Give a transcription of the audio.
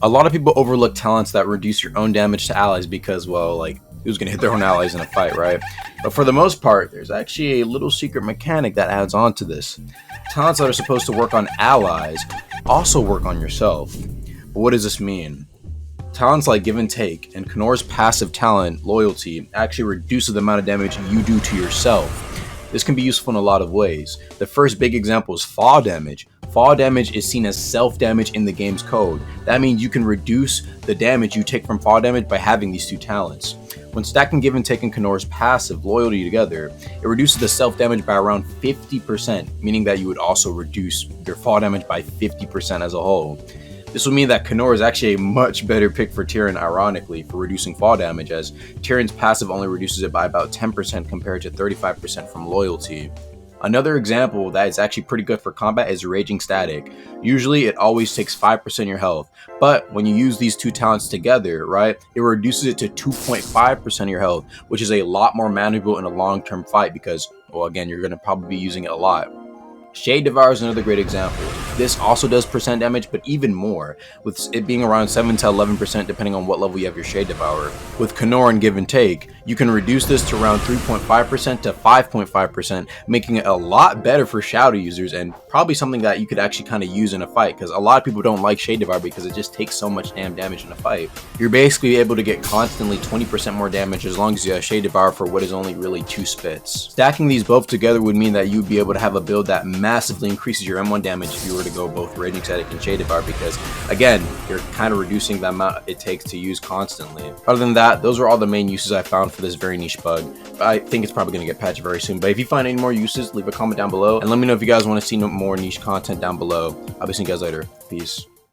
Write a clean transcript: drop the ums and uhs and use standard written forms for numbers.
A lot of people overlook talents that reduce your own damage to allies because, well, like, who's going to hit their own allies in a fight, right? But for the most part, there's actually a little secret mechanic that adds on to this. Talents that are supposed to work on allies also work on yourself. But what does this mean? Talents like Give and Take and Knorr's passive talent, Loyalty, actually reduces the amount of damage you do to yourself. This can be useful in a lot of ways. The first big example is fall damage. Fall damage is seen as self-damage in the game's code. That means you can reduce the damage you take from fall damage by having these two talents. When stacking Give and Take and Knorr's passive, Loyalty, together, it reduces the self-damage by around 50%, meaning that you would also reduce your fall damage by 50% as a whole. This will mean that Knorr is actually a much better pick for Tyrion, ironically, for reducing fall damage, as Tyrion's passive only reduces it by about 10% compared to 35% from Loyalty. Another example that is actually pretty good for combat is Raging Static. Usually it always takes 5% of your health, but when you use these two talents together, right, it reduces it to 2.5% of your health, which is a lot more manageable in a long-term fight because, well, again, you're going to probably be using it a lot. Shade Devour is another great example. This also does percent damage, but even more, with it being around 7 to 11% depending on what level you have your Shade Devourer. With Knorr and Give and Take, you can reduce this to around 3.5% to 5.5%, making it a lot better for Shadow users and probably something that you could actually kind of use in a fight, because a lot of people don't like Shade Devour because it just takes so much damn damage in a fight. You're basically able to get constantly 20% more damage as long as you have Shade Devour for what is only really 2 spits. Stacking these both together would mean that you'd be able to have a build that massively increases your M1 damage if you were to go both Raging Static and Shade Devour, because again, you're kind of reducing the amount it takes to use constantly. Other than that, those are all the main uses I found for this very niche bug. I think it's probably going to get patched very soon, but if you find any more uses, leave a comment down below and let me know if you guys want to see more niche content down below. I'll be seeing you guys later. Peace.